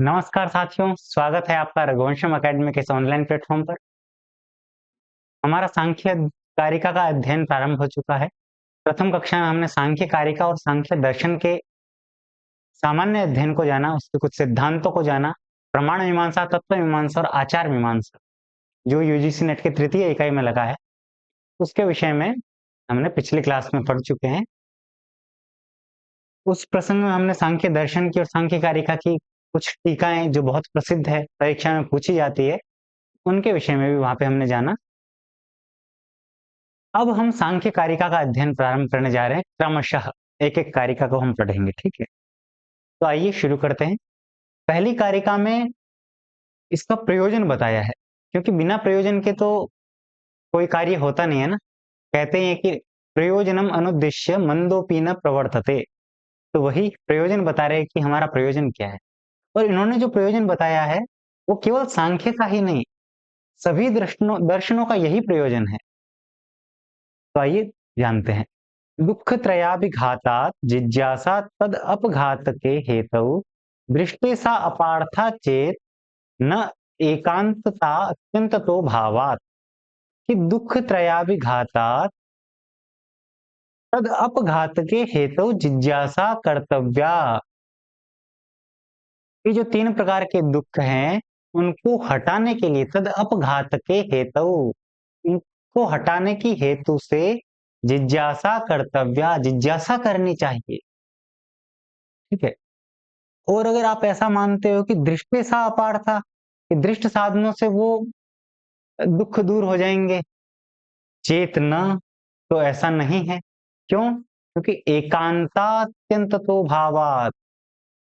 नमस्कार साथियों, स्वागत है आपका रघुवंशम अकेडमी के इस ऑनलाइन प्लेटफॉर्म पर। हमारा सांख्य कारिका का अध्ययन प्रारंभ हो चुका है। प्रथम कक्षा में हमने सांख्य कारिका और सांख्य दर्शन के सामान्य अध्ययन को जाना, उसके कुछ सिद्धांतों को जाना, प्रमाण मीमांसा, तत्व मीमांसा और आचार मीमांसा, जो यूजीसी नेट के तृतीय इकाई में लगा है, उसके विषय में हमने पिछली क्लास में पढ़ चुके हैं। उस प्रसंग में हमने सांख्य दर्शन की और सांख्य कारिका की कुछ टीकाएं जो बहुत प्रसिद्ध है, परीक्षा में पूछी जाती है, उनके विषय में भी वहां पे हमने जाना। अब हम सांख्य कारिका का अध्ययन प्रारंभ करने जा रहे हैं। क्रमशः एक-एक कारिका को हम पढ़ेंगे, ठीक है? तो आइए शुरू करते हैं। पहली कारिका में इसका प्रयोजन बताया है, क्योंकि बिना प्रयोजन के तो कोई कार्य होता नहीं है ना। कहते हैं कि प्रयोजनम अनुद्देश्य मंदोपि न प्रवर्तते। तो वही प्रयोजन बता रहे हैं कि हमारा प्रयोजन क्या है। और इन्होंने जो प्रयोजन बताया है, वो केवल सांख्य का ही नहीं, सभी दर्शनों दर्शनों का यही प्रयोजन है। तो आइए जानते हैं। दुःख त्रयाभिघातात् जिज्ञासा तद अपघातके हेतौ दृष्टे सा अपार्था चेत न एकांतता अत्यंततो भावात्। कि दुःख त्रयाभिघातात् तद अपघातके हेतौ जिज्ञासा कर्तव्या। ये जो तीन प्रकार के दुःख हैं, उनको हटाने के लिए तद अपघातके हेतौ, इनको हटाने की हेतु से जिज्ञासा कर्तव्या, जिज्ञासा करनी चाहिए। ठीक है? और अगर आप ऐसा मानते हो कि दृष्टि सा अपार था, कि दृष्ट साधनों से वो दुख दूर हो जाएंगे, चेत न, तो ऐसा नहीं है। क्यों? क्योंकि एकांतात्यंत तो भावात,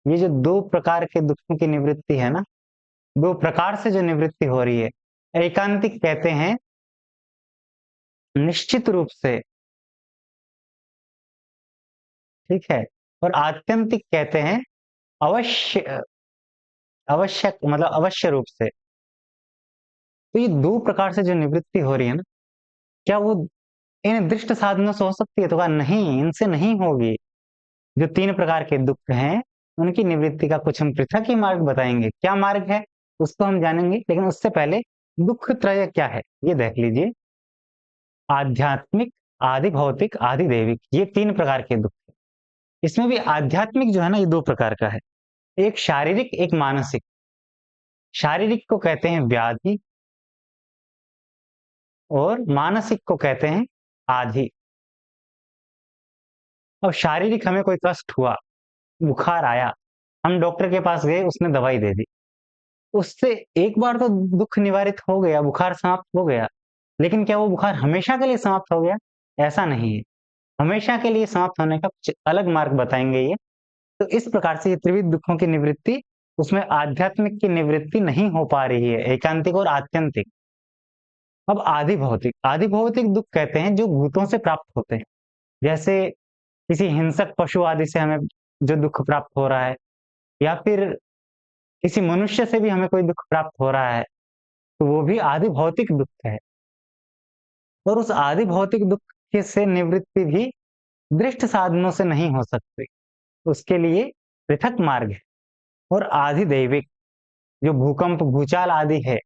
ये जो दो प्रकार के दुखों की निवृत्ति है ना, दो प्रकार से जो निवृत्ति हो रही है, एकांतिक कहते हैं निश्चित रूप से, ठीक है, और आत्यंतिक कहते हैं अवश्य, आवश्यक मतलब अवश्य रूप से। तो ये दो प्रकार से जो निवृत्ति हो रही है ना, क्या वो इन दृष्ट साधनों से हो सकती है? तो कहा नहीं, इनसे नहीं होगी। जो तीन प्रकार के दुख हैं, उनकी निवृत्ति का कुछ हम पृथक ही मार्ग बताएंगे। क्या मार्ग है उसको हम जानेंगे, लेकिन उससे पहले दुख त्रय क्या है ये देख लीजिए। आध्यात्मिक, आदि भौतिक, आदि दैविक, ये तीन प्रकार के दुख। इसमें भी आध्यात्मिक जो है ना, ये दो प्रकार का है। एक शारीरिक, एक मानसिक। शारीरिक को कहते हैं व्याधि और मानसिक को कहते हैं आधि। अब शारीरिक, हमें कोई कष्ट हुआ, बुखार आया, हम डॉक्टर के पास गए, उसने दवाई दे दी, उससे एक बार तो दुख निवारित हो गया, बुखार समाप्त हो गया। लेकिन क्या वो बुखार हमेशा के लिए समाप्त हो गया? ऐसा नहीं है। हमेशा के लिए समाप्त होने का कुछ अलग मार्ग बताएंगे ये। तो इस प्रकार से ये त्रिविध दुखों की निवृत्ति, उसमें आध्यात्मिक की निवृत्ति नहीं हो पा रही है, एकांतिक और आत्यंतिक। अब आदि भौतिक, आदि भौतिक दुख कहते हैं जो भूतों से प्राप्त होते हैं। जैसे किसी हिंसक पशु आदि से हमें जो दुख प्राप्त हो रहा है, या फिर किसी मनुष्य से भी हमें कोई दुख प्राप्त हो रहा है, तो वो भी आदि भौतिक दुख है। और उस आदि भौतिक दुख के से निवृत्ति भी दृष्ट साधनों से नहीं हो सकती। उसके लिए पृथक मार्ग है। और आदि दैविक, जो भूकंप, भूचाल आदि है,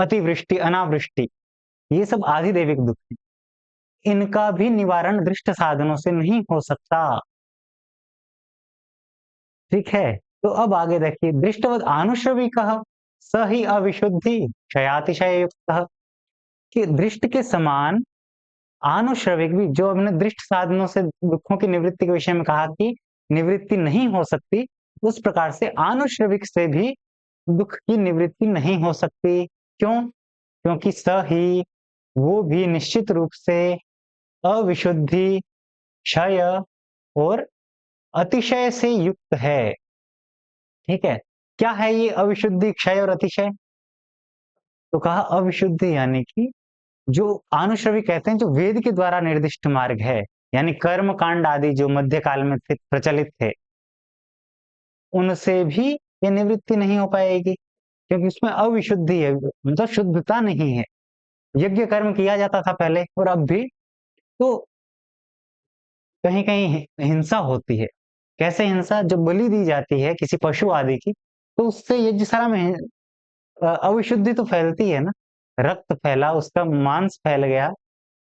अतिवृष्टि, अनावृष्टि, ये सब आदि दैविक दुख है। इनका भी निवारण दृष्ट साधनों से नहीं हो सकता। ठीक है? तो अब आगे देखिए, दृष्टवद आनुश्रविकः स ही अविशुद्धि क्षयातिशय युक्तः। कि दृष्ट के समान आनुश्रविक भी, जो हमने दृष्ट साधनों से दुखों की निवृत्ति के विषय में कहा कि निवृत्ति नहीं हो सकती, उस प्रकार से आनुश्रविक से भी दुख की निवृत्ति नहीं हो सकती। क्यों? क्योंकि स ही, वो भी निश्चित रूप से अविशुद्धि, क्षय और अतिशय से युक्त है। ठीक है? क्या है ये अविशुद्धि, क्षय और अतिशय? तो कहा अविशुद्धि यानी कि जो आनुश्रवी कहते हैं, जो वेद के द्वारा निर्दिष्ट मार्ग है, यानी कर्म कांड आदि जो मध्य काल में थे, प्रचलित थे, उनसे भी ये निवृत्ति नहीं हो पाएगी, क्योंकि उसमें अविशुद्धि है, मतलब शुद्धता नहीं है। यज्ञ कर्म किया जाता था पहले और अब भी, तो कहीं कहीं हिंसा होती है। कैसे हिंसा? जब बलि दी जाती है किसी पशु आदि की, तो उससे यज्ञशाला में अविशुद्धि तो फैलती है ना, रक्त फैला, उसका मांस फैल गया,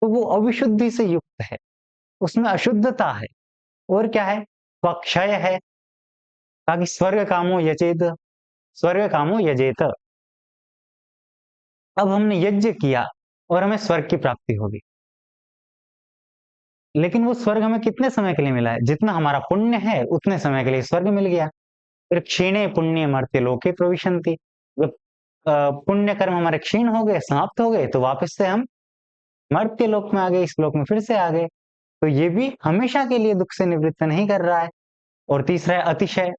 तो वो अविशुद्धि से युक्त है, उसमें अशुद्धता है। और क्या है? स्वक्षय है, ताकि स्वर्ग कामो यजेत, स्वर्ग कामो यजेत। अब हमने यज्ञ किया और हमें स्वर्ग की प्राप्ति होगी, लेकिन वो स्वर्ग हमें कितने समय के लिए मिला है? जितना हमारा पुण्य है उतने समय के लिए स्वर्ग मिल गया। फिर क्षीणे पुण्य मर्त्य लोके प्रविशन्ति, जब पुण्य कर्म हमारे क्षीण हो गए, समाप्त हो गए, तो वापस से हम मर्त्य लोक में आ गए, इस लोक में फिर से आ गए। तो ये भी हमेशा के लिए दुख से निवृत्त नहीं कर रहा है। और तीसरा है अतिशय,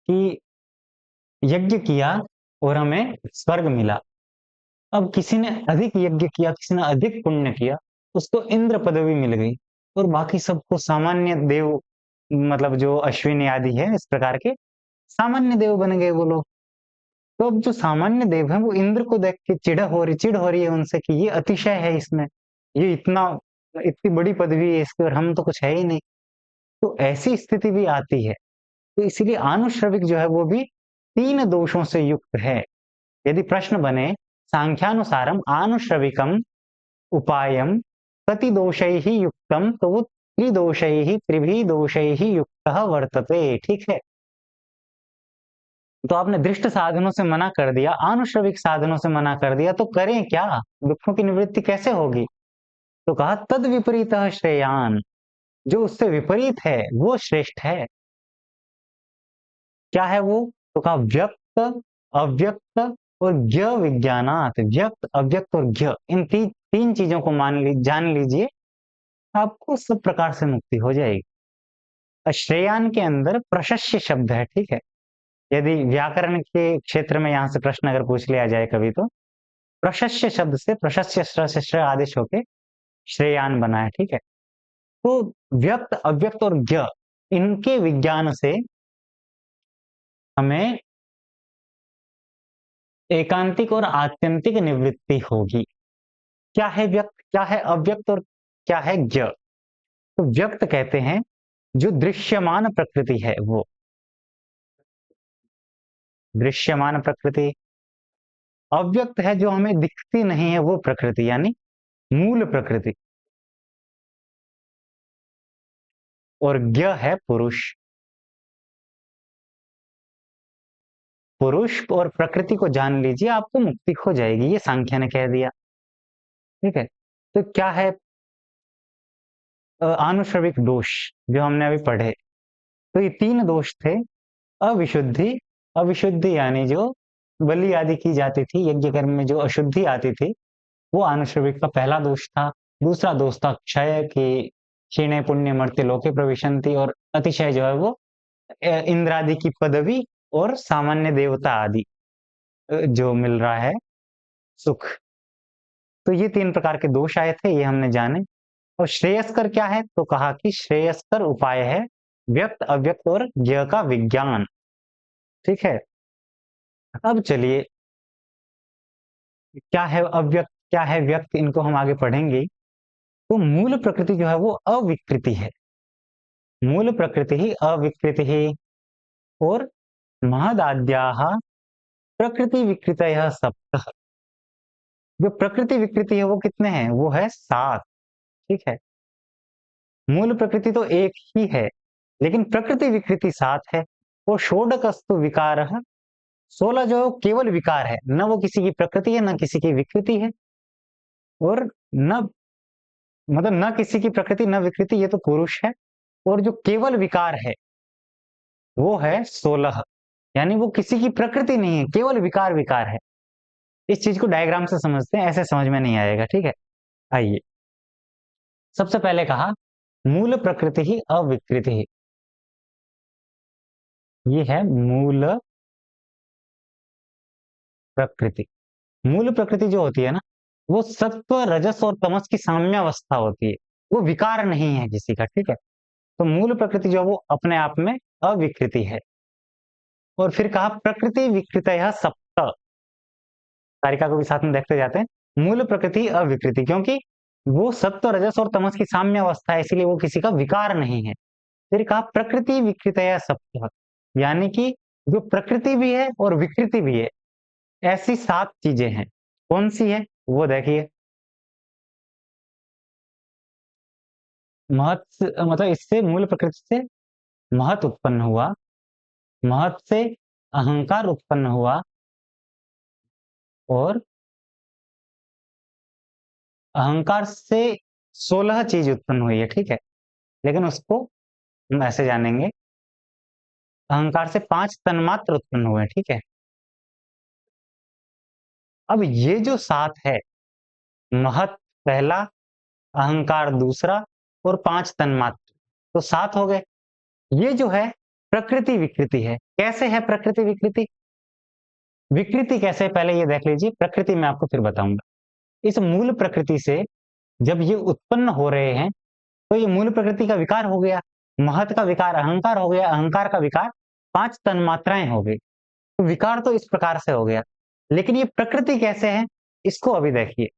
कि यज्ञ किया और हमें स्वर्ग मिला। अब किसी ने अधिक यज्ञ किया, किसी ने अधिक पुण्य किया, उसको इंद्र पदवी मिल गई, और बाकी सबको सामान्य देव, मतलब जो अश्विनी आदि है इस प्रकार के सामान्य देव बन गए वो लोग। तो अब जो सामान्य देव है वो इंद्र को देख के चिढ़ हो रही है उनसे कि ये अतिशय है इसमें, ये इतना, इतनी बड़ी पदवी है इसकी और हम तो कुछ है ही नहीं। तो ऐसी स्थिति भी आती है। तो इसीलिए आनुश्रविक जो है वो भी 3 दोषों से युक्त है। यदि प्रश्न बने सांख्यानुसारम आनुश्रविकम उपायम कति दोषैः युक्तम, तो वो त्रिदोषैः त्रिभिः दोषैः युक्तः वर्तते। ठीक है? तो आपने दृष्ट साधनों से मना कर दिया, आनुश्रविक साधनों से मना कर दिया, तो करें क्या? दुखों की निवृत्ति कैसे होगी? तो कहा तद विपरीतः श्रेयान, जो उससे विपरीत है वो श्रेष्ठ है। क्या है वो? तो कहा व्यक्त, अव्यक्त और ज्ञ विज्ञानात, व्यक्त, अव्यक्त और ज्ञ, इन तीन चीजों को जान लीजिए, आपको सब प्रकार से मुक्ति हो जाएगी। श्रेयान के अंदर प्रशस्य शब्द है, ठीक है? यदि व्याकरण के क्षेत्र में यहाँ से प्रश्न अगर पूछ लिया जाए कभी, तो प्रशस्य शब्द से प्रशस्य श्र आदेश होके श्रेयान बना है, ठीक है? तो व्यक्त, अव्यक्त और ज्ञ, इनके विज्ञान से हमें एकांतिक और आत्यंतिक निवृत्ति होगी। क्या है व्यक्त, क्या है अव्यक्त और क्या है ज्ञ? तो व्यक्त कहते हैं जो दृश्यमान प्रकृति है, वो दृश्यमान प्रकृति। अव्यक्त है जो हमें दिखती नहीं है, वो प्रकृति यानी मूल प्रकृति। और ज्ञ है पुरुष। पुरुष और प्रकृति को जान लीजिए, आपको मुक्ति हो जाएगी, ये सांख्य ने कह दिया। ठीक है? तो क्या है आनुश्रविक दोष जो हमने अभी पढ़े? तो ये 3 दोष थे। अविशुद्धि, अविशुद्धि यानी जो बलि आदि की जाती थी, यज्ञ कर्म में जो अशुद्धि आती थी, वो आनुश्रविक का पहला दोष था। दूसरा दोष था क्षय, की क्षीणे पुण्य मर्त्य लोके प्रविशन्ति, और अतिशय जो है वो इंद्र आदि की पदवी और सामान्य देवता आदि जो मिल रहा है सुख। तो ये 3 प्रकार के दोष आए थे, ये हमने जाने। और श्रेयस्कर क्या है? तो कहा कि श्रेयस्कर उपाय है व्यक्त, अव्यक्त और ज्ञ का विज्ञान। ठीक है? अब चलिए, क्या है अव्यक्त, क्या है व्यक्त, इनको हम आगे पढ़ेंगे। तो मूल प्रकृति जो है वो अविकृति है। मूल प्रकृति ही अविकृति ही, और महदाद्याः प्रकृति विकृतयः सप्त। जो प्रकृति विकृति है वो कितने हैं? वो है 7। ठीक है? मूल प्रकृति तो एक ही है, लेकिन प्रकृति विकृति 7 है। और षोडकस्तु विकारः, 16 जो केवल विकार है, न वो किसी की प्रकृति है, न किसी की विकृति है। और न, मतलब न किसी की प्रकृति न विकृति, ये तो पुरुष है। और जो केवल विकार है वो है 16, यानी वो किसी की प्रकृति नहीं है, केवल विकार विकार है। इस चीज को डायग्राम से समझते हैं, ऐसे समझ में नहीं आएगा। ठीक है? आइए, सबसे पहले कहा मूल प्रकृति ही अविकृति ही। ये है मूल प्रकृति। मूल प्रकृति जो होती है ना, वो सत्व, रजस और तमस की साम्यावस्था होती है, वो विकार नहीं है किसी का। ठीक है? तो मूल प्रकृति जो है वो अपने आप में अविकृति है। और फिर कहा प्रकृति विकृतयः सप्त, कारिका को भी साथ में देखते जाते हैं। मूल प्रकृति अविकृति, क्योंकि वो सत्व, रजस और तमस की साम्य अवस्था है, इसलिए वो किसी का विकार नहीं है। फिर कहा प्रकृति विकृतयः सप्त, यानी कि जो प्रकृति भी है और विकृति भी है, ऐसी 7 चीजें हैं। कौन सी है वो देखिए। महत् मतलब इससे मूल प्रकृति से महत् उत्पन्न हुआ, महत् से अहंकार उत्पन्न हुआ और अहंकार से 16 चीज उत्पन्न हुई है, ठीक है। लेकिन उसको हम ऐसे जानेंगे, अहंकार से 5 तन्मात्र उत्पन्न हुए, ठीक है। अब ये जो 7 है, महत् पहला, अहंकार दूसरा और 5 तन्मात्र, तो 7 हो गए। ये जो है प्रकृति विकृति है। कैसे है प्रकृति विकृति? विकृति कैसे, पहले ये देख लीजिए, प्रकृति मैं आपको फिर बताऊंगा। इस मूल प्रकृति से जब ये उत्पन्न हो रहे हैं, तो ये मूल प्रकृति का विकार हो गया, महत् का विकार अहंकार हो गया, अहंकार का विकार 5 तन्मात्राएं हो गई। तो विकार तो इस प्रकार से हो गया, लेकिन ये प्रकृति कैसे है, इसको अभी देखिए।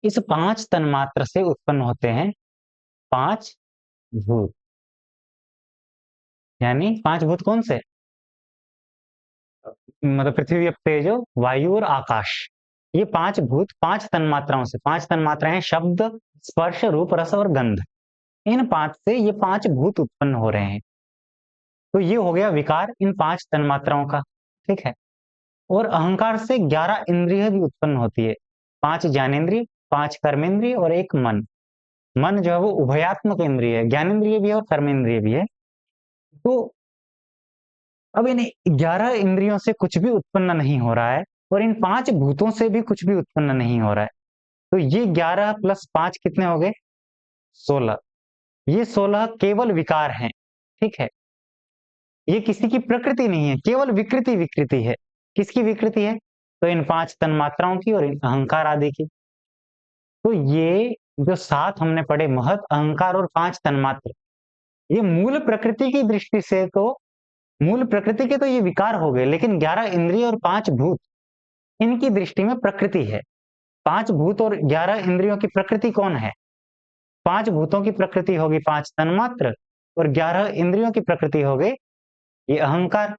इस 5 तन्मात्र से उत्पन्न होते हैं 5 भूत। यानी 5 भूत कौन से? मतलब पृथ्वी, तेजो, वायु और आकाश। ये 5 भूत 5 तन्मात्राओं से, 5 तन्मात्राएं शब्द, स्पर्श, रूप, रस और गंध। इन 5 से ये 5 भूत उत्पन्न हो रहे हैं। तो ये हो गया विकार इन 5 तन्मात्राओं का, ठीक है। और अहंकार से 11 इंद्रिय भी उत्पन्न होती है, 5 ज्ञानेन्द्रिय, 5 कर्मेंद्रिय और 1 मन। मन जो है वो उभयात्मक इंद्रिय है, ज्ञानेन्द्रिय भी है और कर्मेंद्रिय भी है। तो अब इन 11 इंद्रियों से कुछ भी उत्पन्न नहीं हो रहा है और इन 5 भूतों से भी कुछ भी उत्पन्न नहीं हो रहा है। तो ये 11 प्लस 5 कितने हो गए? 16। ये 16 केवल विकार हैं, ठीक है। ये किसी की प्रकृति नहीं है, केवल विकृति विकृति है। किसकी विकृति है? तो इन 5 तन्मात्राओं की और इन अहंकार आदि की। तो ये जो 7 हमने पढ़े, महत्, अहंकार और 5 तन्मात्र, ये मूल प्रकृति की दृष्टि से तो, मूल प्रकृति के तो ये विकार हो गए, लेकिन 11 इंद्रिय और 5 भूत, इनकी दृष्टि में प्रकृति है। 5 भूत और 11 इंद्रियों की प्रकृति कौन है? 5 भूतों की प्रकृति होगी 5 तन्मात्र और 11 इंद्रियों की प्रकृति हो गई ये अहंकार।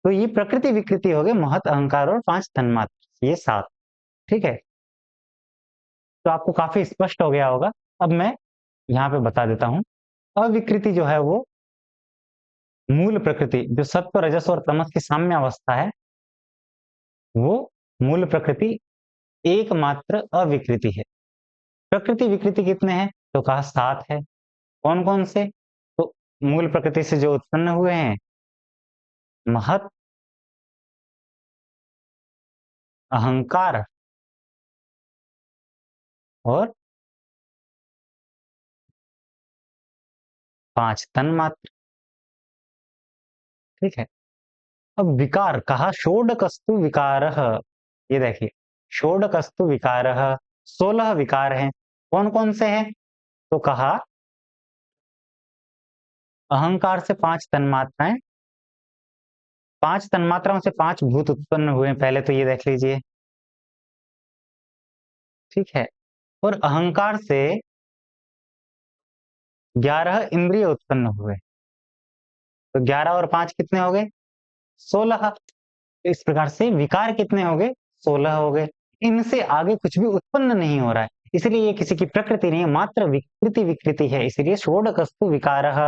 तो ये प्रकृति विकृति हो गए महत्, अहंकार और 5 तन्मात्र, ये 7, ठीक है। तो आपको काफी स्पष्ट हो गया होगा। अब मैं यहाँ पे बता देता हूं। अविकृति जो है वो मूल प्रकृति, जो सत्व, रजस और तमस की साम्य अवस्था है, वो मूल प्रकृति एकमात्र अविकृति है। प्रकृति विकृति कितने हैं? तो कहा 7 है। कौन कौन से? तो मूल प्रकृति से जो उत्पन्न हुए हैं, महत्, अहंकार और 5 तन्मात्र, ठीक है। अब विकार कहा षोडकस्तु विकारः। ये देखिए, षोडकस्तु विकारः, 16 विकार हैं। कौन कौन से हैं? तो कहा अहंकार से 5 तन्मात्राएं, 5 तन्मात्राओं से 5 भूत उत्पन्न हुए, पहले तो ये देख लीजिए, ठीक है। और अहंकार से 11 इंद्रिय उत्पन्न हुए, तो 11 और 5 कितने हो गए? 16। इस प्रकार से विकार कितने हो गए? 16 हो गए। इनसे आगे कुछ भी उत्पन्न नहीं हो रहा है, इसलिए ये किसी की प्रकृति नहीं है, मात्र विकृति विकृति है, इसलिए षोडकस्तु विकारः।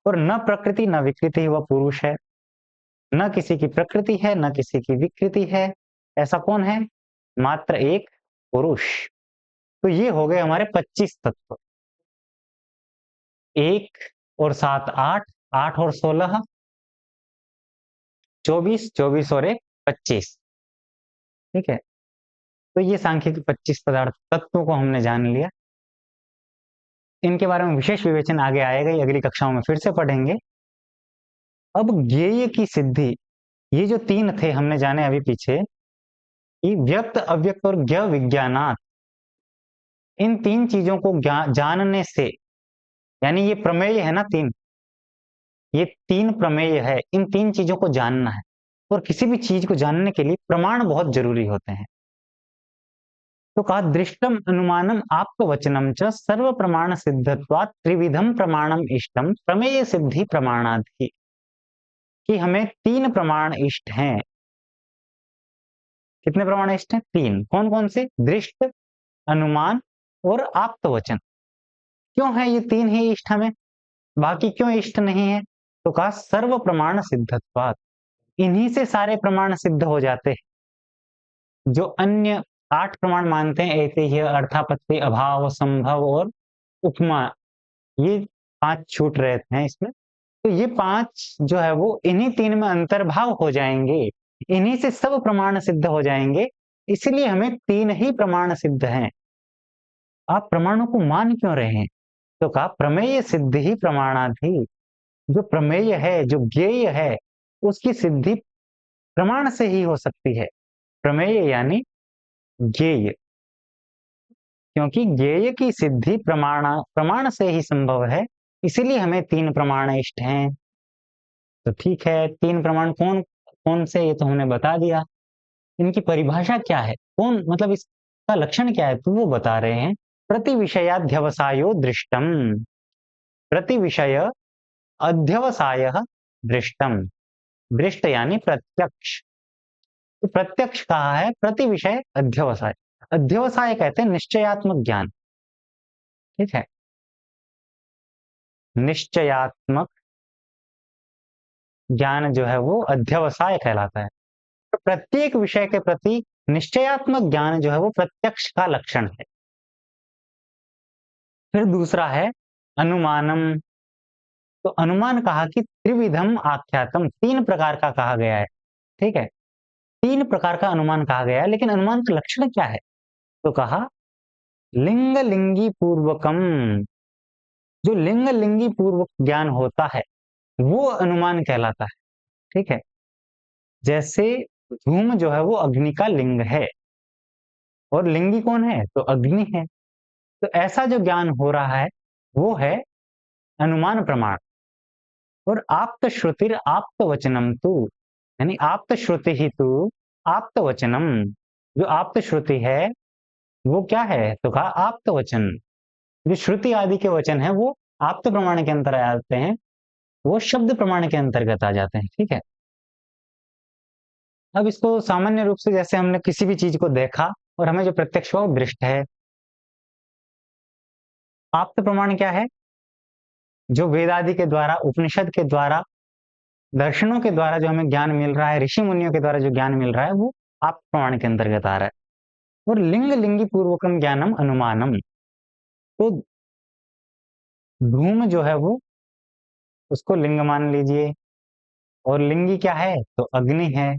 और न प्रकृति न विकृति वह पुरुष है, न किसी की प्रकृति है न किसी की विकृति है। ऐसा कौन है? मात्र एक पुरुष। तो ये हो गए हमारे 25 तत्व। 1 और 7 8, 8 और 16 24, 24 और 1 25, ठीक है। तो ये सांख्य के 25 पदार्थ तत्वों को हमने जान लिया। इनके बारे में विशेष विवेचन आगे आएगा, ये अगली कक्षाओं में फिर से पढ़ेंगे। अब ज्ञेय की सिद्धि, ये जो 3 थे हमने जाने अभी पीछे, ये व्यक्त, अव्यक्त और ज्ञ विज्ञानात्, इन 3 चीजों को जानने से, यानी ये प्रमेय है ना 3, ये 3 प्रमेय है, इन 3 चीजों को जानना है। और किसी भी चीज को जानने के लिए प्रमाण बहुत जरूरी होते हैं। तो कहा दृष्टम अनुमानम आप्तवचनम च सर्व प्रमाण सिद्धत्वात् त्रिविधम प्रमाणम इष्टम प्रमेय सिद्धि प्रमाणाधि, कि हमें तीन प्रमाण इष्ट हैं। कितने प्रमाण इष्ट हैं? तीन। कौन कौन से? दृष्ट, अनुमान और आप्तवचन। क्यों है ये तीन ही इष्ट हमें, बाकी क्यों इष्ट नहीं है? तो कहा सर्व प्रमाण सिद्धत्वात्, इन्हीं से सारे प्रमाण सिद्ध हो जाते हैं। जो अन्य 8 प्रमाण मानते हैं, ऐतिह्य, अर्थापत्ति, अभाव, संभव और उपमा, ये 5 छूट रहे हैं इसमें। तो ये 5 जो है वो इन्हीं 3 में अंतर्भाव हो जाएंगे, इन्हीं से सब प्रमाण सिद्ध हो जाएंगे, इसलिए हमें 3 ही प्रमाण सिद्ध हैं। आप प्रमाणों को मान क्यों रहे हैं? तो कहा प्रमेय सिद्धि ही प्रमाणाधि, जो प्रमेय है, जो ज्ञेय है, उसकी सिद्धि प्रमाण से ही हो सकती है। प्रमेय यानी ज्ञेय, क्योंकि ज्ञेय की सिद्धि प्रमाण से ही संभव है, इसीलिए हमें 3 प्रमाण इष्ट हैं। तो ठीक है, 3 प्रमाण कौन कौन से, ये तो हमने बता दिया। इनकी परिभाषा क्या है, कौन मतलब इसका लक्षण क्या है, तो वो बता रहे हैं। प्रति विषयाध्यवसायो दृष्टम, प्रति विषय अध्यवसाय दृष्टम, दृष्ट यानी प्रत्यक्ष। तो प्रत्यक्ष कहा है, प्रति विषय अध्यवसाय। अध्यवसाय कहते हैं निश्चयात्मक ज्ञान, ठीक है, निश्चयात्मक ज्ञान जो है वो अध्यवसाय कहलाता है। तो प्रत्येक विषय के प्रति निश्चयात्मक ज्ञान जो है वो प्रत्यक्ष का लक्षण है। फिर दूसरा है अनुमानम। तो अनुमान कहा कि त्रिविधम आख्यातम, 3 प्रकार का कहा गया है, ठीक है, 3 प्रकार का अनुमान कहा गया है। लेकिन अनुमान का लक्षण क्या है? तो कहा लिंग लिंगी पूर्वकम, जो लिंग लिंगी पूर्वक ज्ञान होता है वो अनुमान कहलाता है, ठीक है। जैसे धूम जो है वो अग्नि का लिंग है, और लिंगी कौन है? तो अग्नि है। तो ऐसा जो ज्ञान हो रहा है वो है अनुमान प्रमाण। और आप्त श्रुतिर आप्त वचनम तू, यानी आप्त श्रुति ही तू आप्त वचनम, जो आप्त श्रुति है वो क्या है? तो कहा आप्त वचन। जो श्रुति आदि के वचन है वो आप्त प्रमाण के अंतर आते हैं, वो शब्द प्रमाण के अंतर्गत आ जाते हैं, ठीक है। अब इसको सामान्य रूप से, जैसे हमने किसी भी चीज को देखा और हमें जो प्रत्यक्ष हुआ वो दृष्ट है। आप्त प्रमाण क्या है? जो वेद आदि के द्वारा, उपनिषद के द्वारा, दर्शनों के द्वारा जो हमें ज्ञान मिल रहा है, ऋषि मुनियों के द्वारा जो ज्ञान मिल रहा है, वो आप्त प्रमाण के अंतर्गत आ रहा है। और लिंग लिंगी पूर्वकम ज्ञानम अनुमानम, तो धूम जो है वो, उसको लिंग मान लीजिए, और लिंगी क्या है? तो अग्नि है।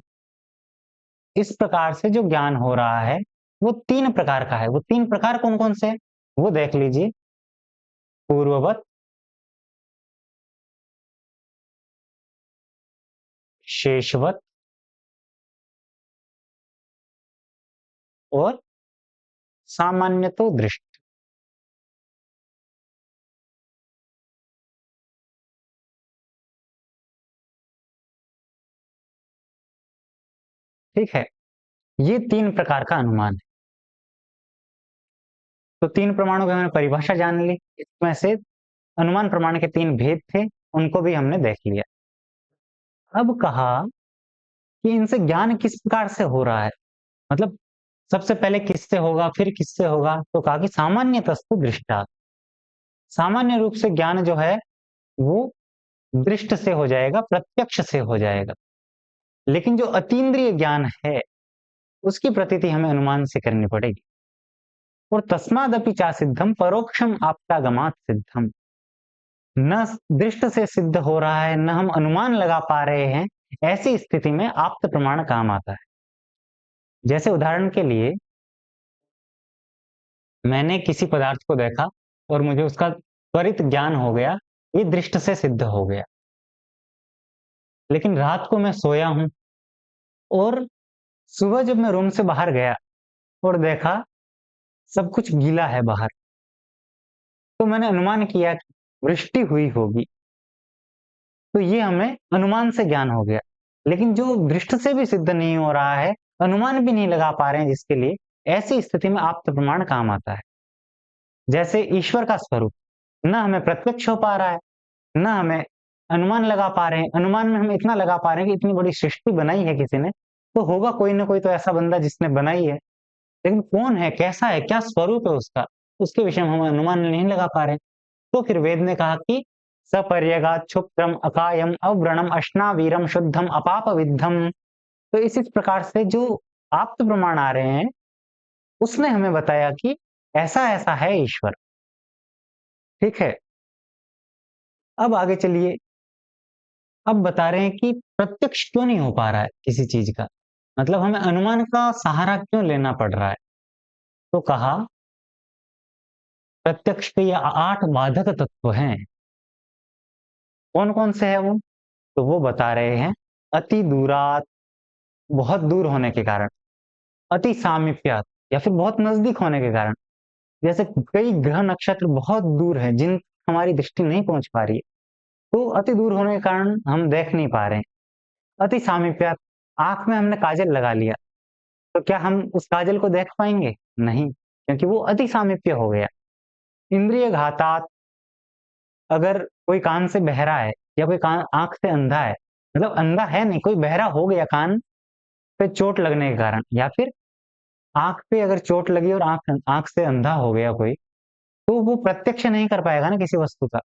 इस प्रकार से जो ज्ञान हो रहा है वो 3 प्रकार का है। वो 3 प्रकार कौन कौन से हैं वो देख लीजिए। पूर्ववत, शेषवत और सामान्य तो दृष्ट, ठीक है। ये 3 प्रकार का अनुमान है। तो 3 प्रमाणों की हमने परिभाषा जान ली। इसमें से अनुमान प्रमाण के 3 भेद थे, उनको भी हमने देख लिया। अब कहा कि इनसे ज्ञान किस प्रकार से हो रहा है, मतलब सबसे पहले किससे होगा, फिर किससे होगा? तो कहा कि सामान्य तस्तु दृष्टा, सामान्य रूप से ज्ञान जो है वो दृष्ट से हो जाएगा, प्रत्यक्ष से हो जाएगा। लेकिन जो अतीन्द्रिय ज्ञान है उसकी प्रतीति हमें अनुमान से करनी पड़ेगी। और तस्मादपि चा सिद्धम परोक्षम आप्तागमात सिद्धम, न दृष्ट से सिद्ध हो रहा है, न हम अनुमान लगा पा रहे हैं, ऐसी स्थिति में आप्त प्रमाण काम आता है। जैसे उदाहरण के लिए, मैंने किसी पदार्थ को देखा और मुझे उसका त्वरित ज्ञान हो गया, ये दृष्ट से सिद्ध हो गया। लेकिन रात को मैं सोया हूं और सुबह जब मैं रूम से बाहर गया और देखा सब कुछ गीला है बाहर, तो मैंने अनुमान किया कि वृष्टि हुई होगी। तो ये हमें अनुमान से ज्ञान हो गया। लेकिन जो दृष्ट से भी सिद्ध नहीं हो रहा है, अनुमान भी नहीं लगा पा रहे हैं जिसके लिए, ऐसी स्थिति में आप्त प्रमाण काम आता है। जैसे ईश्वर का स्वरूप न हमें प्रत्यक्ष हो पा रहा है, न हमें अनुमान लगा पा रहे हैं। अनुमान में हम इतना लगा पा रहे हैं कि इतनी बड़ी सृष्टि बनाई है किसी ने, तो होगा कोई न कोई तो ऐसा बंदा जिसने बनाई है। लेकिन कौन है, कैसा है, क्या स्वरूप है उसका, उसके विषय में हम अनुमान नहीं लगा पा रहे हैं। तो फिर वेद ने कहा कि सपर्यगात् क्षुत्रम अकायम अव्रणम अश्नावीरम शुद्धम अपाप विद्धम। तो इस प्रकार से जो आप्त प्रमाण आ रहे हैं, उसने हमें बताया कि ऐसा ऐसा है ईश्वर। ठीक है, अब आगे चलिए। अब बता रहे हैं कि प्रत्यक्ष क्यों नहीं हो पा रहा है किसी चीज का, मतलब हमें अनुमान का सहारा क्यों लेना पड़ रहा है। तो कहा प्रत्यक्ष के ये 8 बाधक तत्व हैं। कौन कौन से हैं वो? तो वो बता रहे हैं, अति दूरात, बहुत दूर होने के कारण, अति सामीप्यात या फिर बहुत नजदीक होने के कारण। जैसे कई ग्रह नक्षत्र बहुत दूर हैं जिन हमारी दृष्टि नहीं पहुंच पा रही है, तो अति दूर होने के कारण हम देख नहीं पा रहे हैं। अति सामीप्यात, आंख में हमने काजल लगा लिया, तो क्या हम उस काजल को देख पाएंगे? नहीं, क्योंकि वो अति सामीप्य हो गया। इंद्रिय घातात, अगर कोई कान से बहरा है या कोई कान आंख से अंधा है, मतलब अंधा है नहीं, कोई बहरा हो गया कान पे चोट लगने के कारण, या फिर आंख पे अगर चोट लगी और आंख आंख से अंधा हो गया कोई, तो वो प्रत्यक्ष नहीं कर पाएगा ना किसी वस्तु का।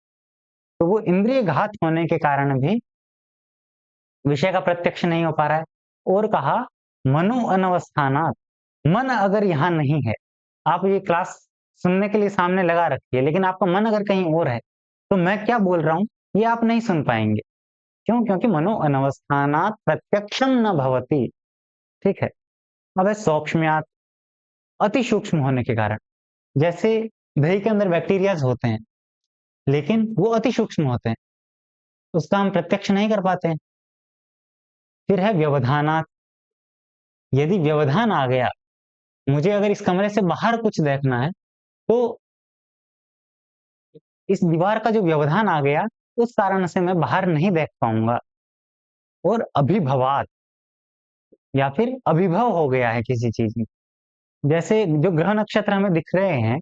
तो वो इंद्रिय घात होने के कारण भी विषय का प्रत्यक्ष नहीं हो पा रहा है। और कहा मनो अनवस्थानात, मन अगर यहाँ नहीं है, आप ये क्लास सुनने के लिए सामने लगा रखिए, लेकिन आपका मन अगर कहीं और है, तो मैं क्या बोल रहा हूँ ये आप नहीं सुन पाएंगे। क्यों? क्योंकि मनो अनवस्थानात प्रत्यक्षम न भवति। ठीक है, अब है सौक्ष्म्यात, अति सूक्ष्म होने के कारण। जैसे दही के अंदर बैक्टीरियाज होते हैं, लेकिन वो अति सूक्ष्म होते हैं, उसका हम प्रत्यक्ष नहीं कर पाते हैं। फिर है व्यवधानात, यदि व्यवधान आ गया, मुझे अगर इस कमरे से बाहर कुछ देखना है, तो इस दीवार का जो व्यवधान आ गया, उस कारण से मैं बाहर नहीं देख पाऊंगा। और अभिभवात, या फिर अभिभव हो गया है किसी चीज में। जैसे जो ग्रह नक्षत्र हमें दिख रहे हैं,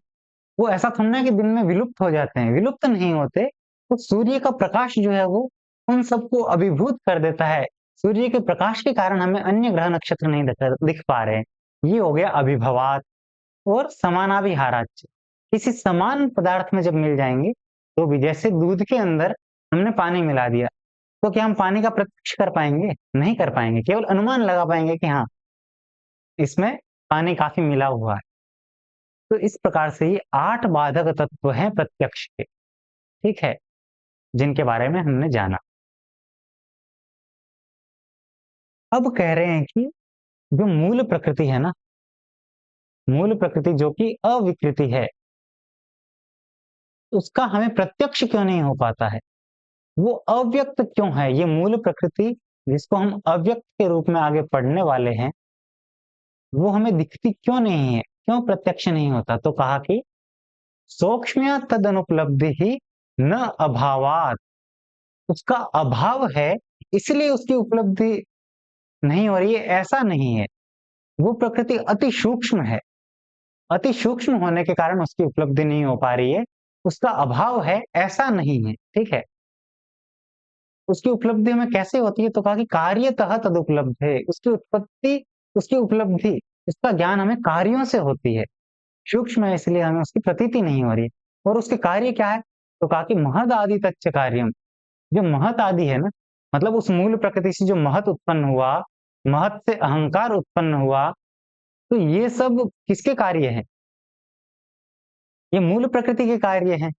वो ऐसा थोड़ा है कि दिन में विलुप्त हो जाते हैं, विलुप्त नहीं होते। तो सूर्य का प्रकाश जो है वो उन सबको अभिभूत कर देता है। सूर्य के प्रकाश के कारण हमें अन्य ग्रह नक्षत्र नहीं दिख पा रहे हैं। ये हो गया अभिभवात। और समानाभिहाराच, किसी समान पदार्थ में जब मिल जाएंगे, तो भी जैसे दूध के अंदर हमने पानी मिला दिया, तो क्या हम पानी का प्रत्यक्ष कर पाएंगे? नहीं कर पाएंगे, केवल अनुमान लगा पाएंगे कि हाँ इसमें पानी काफी मिला हुआ है। तो इस प्रकार से ये 8 बाधक तत्व हैं प्रत्यक्ष के। ठीक है, जिनके बारे में हमने जाना। अब कह रहे हैं कि जो मूल प्रकृति है ना, मूल प्रकृति जो कि अविकृति है, उसका हमें प्रत्यक्ष क्यों नहीं हो पाता है? वो अव्यक्त क्यों है? ये मूल प्रकृति जिसको हम अव्यक्त के रूप में आगे पढ़ने वाले हैं, वो हमें दिखती क्यों नहीं है, क्यों प्रत्यक्ष नहीं होता? तो कहा कि सौक्ष्म्य तद अनुपलब्धि ही न अभावात, उसका अभाव है इसलिए उसकी उपलब्धि नहीं हो रही है, ऐसा नहीं है। वो प्रकृति अति सूक्ष्म है, अति सूक्ष्म होने के कारण उसकी उपलब्धि नहीं हो पा रही है, उसका अभाव है, ऐसा नहीं है। ठीक है, उसकी उपलब्धि हमें कैसे होती है? तो कहा कि कार्यतः तद उपलब्ध है, उसकी उत्पत्ति, उसकी उपलब्धि, उसका ज्ञान हमें कार्यों से होती है। सूक्ष्म है इसलिए हमें उसकी प्रतीति नहीं हो रही। और उसके कार्य क्या है? तो कहा कि महद आदि तच्च कार्यम, जो महत आदि है ना, मतलब उस मूल प्रकृति से जो महत उत्पन्न हुआ, महत से अहंकार उत्पन्न हुआ, तो ये सब किसके कार्य हैं? ये मूल प्रकृति के कार्य हैं।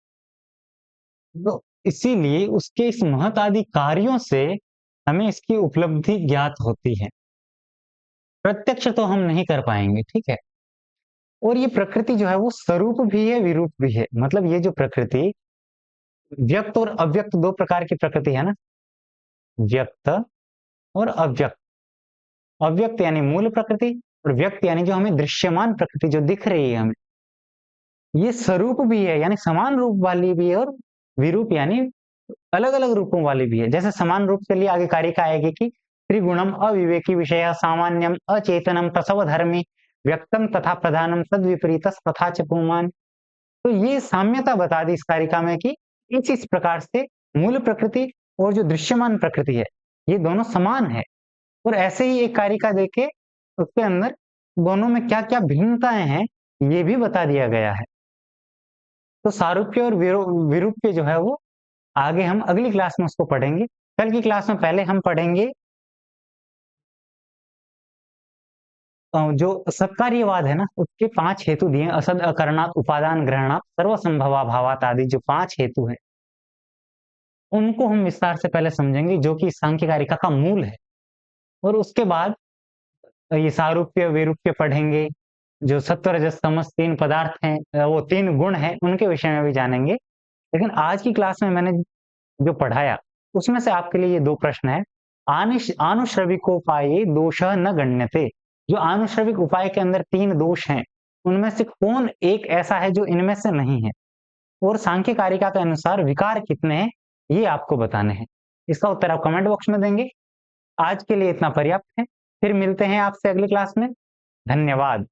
तो इसीलिए उसके इस महत आदि कार्यों से हमें इसकी उपलब्धि ज्ञात होती है। प्रत्यक्ष तो हम नहीं कर पाएंगे। ठीक है, और ये प्रकृति जो है वो स्वरूप भी है, विरूप भी है। मतलब ये जो प्रकृति, व्यक्त और अव्यक्त दो प्रकार की प्रकृति है ना, व्यक्त और अव्यक्त। अव्यक्त यानी मूल प्रकृति, और व्यक्त यानी जो हमें दृश्यमान प्रकृति जो दिख रही है हमें, ये स्वरूप भी है यानी समान रूप वाली भी है, और विरूप यानी अलग अलग रूपों वाली भी है। जैसे समान रूप के लिए आगे कारिका आएगी कि त्रिगुणम अविवेकी विषय सामान्यम अचेतनम प्रसव धर्मी व्यक्तम तथा प्रधानम तद विपरीतस तथा च पुमान। तो ये साम्यता बता दी इस कारिका में कि इस प्रकार से मूल प्रकृति और जो दृश्यमान प्रकृति है, ये दोनों समान है। और ऐसे ही एक कारिका देके उसके अंदर दोनों में क्या-क्या भिन्नताएँ हैं, ये भी बता दिया गया है। तो सारूप्य और विरूप्य जो है वो आगे हम अगली क्लास में उसको पढ़ेंगे। कल की क्लास में पहले हम पढ़ेंगे जो सत्कार्यवाद है ना, उसके 5 हेतु दिए हैं, असद, अकरणात्, उपादान ग्रहणात्, सर्वसंभवाभावात् आदि जो 5 हेतु हैं, उनको हम विस्तार से पहले समझेंगे, जो कि सांख्य कारिका का मूल है। और उसके बाद ये सारूप्य, वीरूप्य पढ़ेंगे, जो सत्व, रजस, तमस 3 पदार्थ हैं, वो 3 गुण हैं, उनके विषय में भी जानेंगे। लेकिन आज की क्लास में मैंने जो पढ़ाया, उसमें से आपके लिए ये 2 प्रश्न हैं। आनुश्रविकोपाये दोषः न गण्यते। जो आनुश्रविक उपाय के अंदर 3 दोष हैं, उनमें से कौन एक ऐसा है जो इनमें से नहीं है? और सांख्य कारिका के अनुसार विकार कितने हैं, ये आपको बताने हैं। इसका उत्तर आप कमेंट बॉक्स में देंगे। आज के लिए इतना पर्याप्त है। फिर मिलते हैं आपसे अगली क्लास में। धन्यवाद।